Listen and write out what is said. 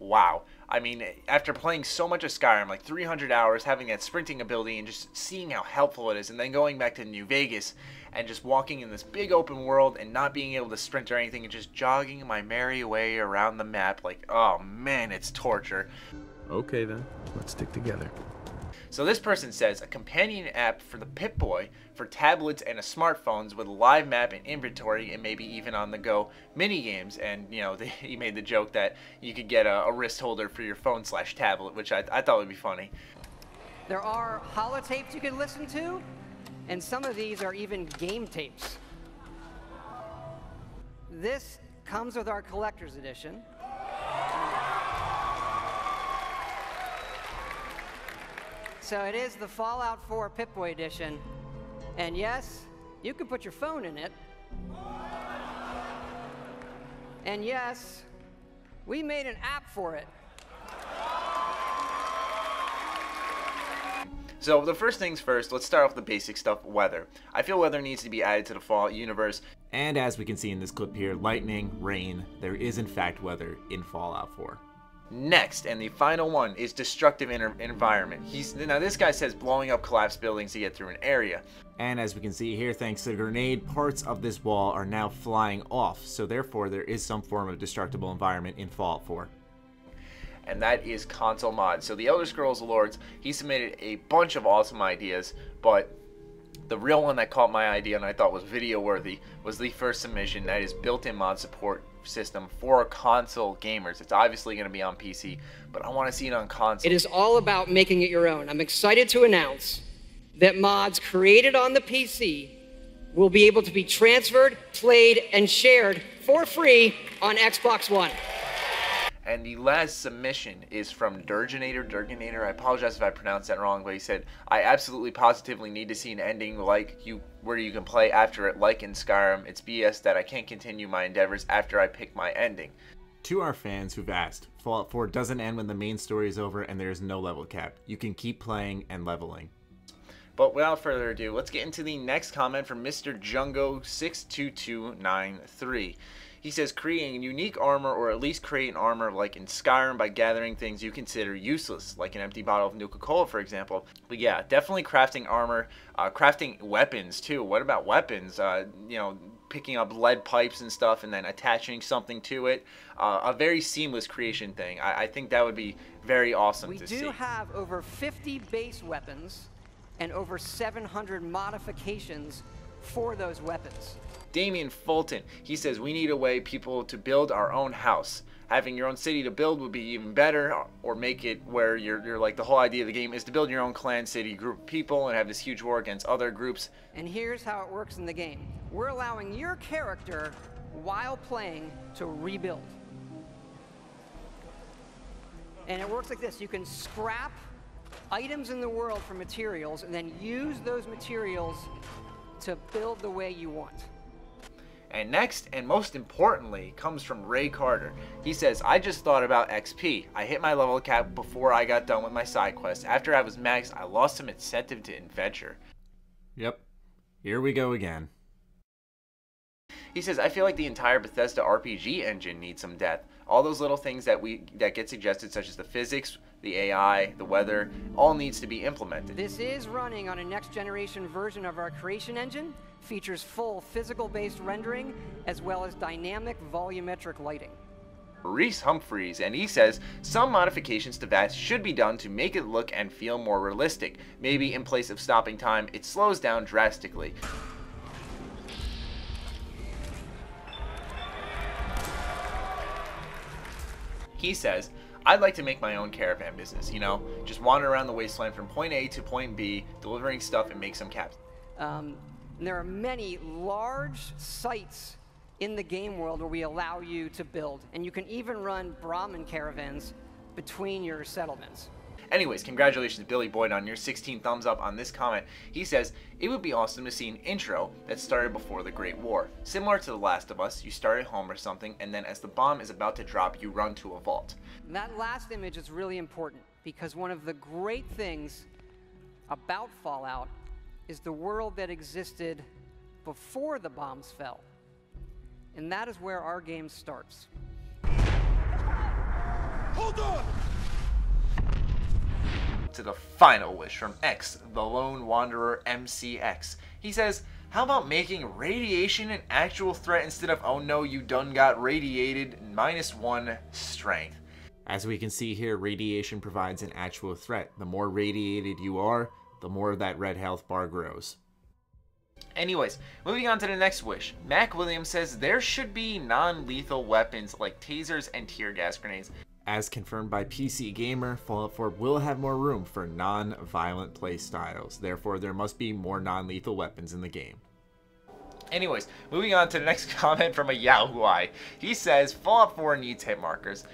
wow. I mean, after playing so much of Skyrim, like 300 hours, having that sprinting ability and just seeing how helpful it is, and then going back to New Vegas and just walking in this big open world and not being able to sprint or anything and just jogging my merry way around the map, like, oh man, it's torture. Okay then, let's stick together. So this person says, a companion app for the Pip-Boy for tablets and smartphones with a live map and inventory and maybe even on-the-go mini-games. And, you know, he made the joke that you could get a wrist holder for your phone/tablet, which I thought would be funny. There are holotapes you can listen to, and some of these are even game tapes. This comes with our collector's edition. So it is the Fallout 4 Pip-Boy edition, and yes, you can put your phone in it. And yes, we made an app for it. So the first things first, let's start off with the basic stuff, weather. I feel weather needs to be added to the Fallout universe. And as we can see in this clip here, lightning, rain, there is in fact weather in Fallout 4. Next, and the final one, is destructive environment. Now this guy says blowing up collapsed buildings to get through an area. And as we can see here, thanks to the grenade, parts of this wall are now flying off. So therefore, there is some form of destructible environment in Fallout 4. And that is console mod. So the Elder Scrolls Lords, he submitted a bunch of awesome ideas, but the real one that caught my idea and I thought was video worthy was the first submission, that is built-in mod support system for console gamers. It's obviously going to be on PC, but I want to see it on console. It is all about making it your own. I'm excited to announce that mods created on the PC will be able to be transferred, played, and shared for free on Xbox One. And the last submission is from Durginator. I apologize if I pronounced that wrong, but he said, I absolutely positively need to see an ending where you can play after it like in Skyrim. It's BS that I can't continue my endeavors after I pick my ending. To our fans who've asked, Fallout 4 doesn't end when the main story is over and there's no level cap. You can keep playing and leveling. But without further ado, let's get into the next comment from Mr. Jungo62293. He says, creating unique armor, or at least create an armor like in Skyrim by gathering things you consider useless, like an empty bottle of Nuka-Cola, for example. But yeah, definitely crafting armor, crafting weapons too. What about weapons? You know, picking up lead pipes and stuff and then attaching something to it. A very seamless creation thing. I think that would be very awesome to see. We do have over 50 base weapons and over 700 modifications for those weapons. Damian Fulton, he says, we need a way people to build our own house. Having your own city to build would be even better, or make it where you're like, the whole idea of the game is to build your own clan, city, group of people and have this huge war against other groups. And here's how it works in the game. We're allowing your character, while playing, to rebuild. And it works like this. You can scrap items in the world for materials and then use those materials to build the way you want. And next, and most importantly, comes from Ray Carter. He says, I just thought about XP. I hit my level cap before I got done with my side quest. After I was maxed, I lost some incentive to adventure. Yep. Here we go again. He says, I feel like the entire Bethesda RPG engine needs some depth. All those little things that get suggested, such as the physics, the AI, the weather, all needs to be implemented. This is running on a next generation version of our creation engine, features full physical-based rendering, as well as dynamic volumetric lighting. Reese Humphreys, and he says, some modifications to V.A.T.S should be done to make it look and feel more realistic. Maybe in place of stopping time, it slows down drastically. He says, I'd like to make my own caravan business, you know, just wander around the wasteland from point A to point B, delivering stuff and make some caps. There are many large sites in the game world where we allow you to build, and you can even run Brahmin caravans between your settlements. Anyways, congratulations Billy Boyd on your 16 thumbs up on this comment. He says, it would be awesome to see an intro that started before the Great War. Similar to The Last of Us, you start at home or something, and then as the bomb is about to drop, you run to a vault. That last image is really important, because one of the great things about Fallout is the world that existed before the bombs fell. And that is where our game starts. Hold To the final wish from X, the Lone Wanderer MCX. He says, how about making radiation an actual threat instead of, oh no, you done got radiated, -1 strength. As we can see here, radiation provides an actual threat. The more radiated you are, the more that red health bar grows. Anyways, moving on to the next wish. Mac Williams says there should be non-lethal weapons like tasers and tear gas grenades. As confirmed by PC Gamer, Fallout 4 will have more room for non-violent play styles. Therefore, there must be more non-lethal weapons in the game. Anyways, moving on to the next comment from a Yahoo Eye. He says Fallout 4 needs hit markers.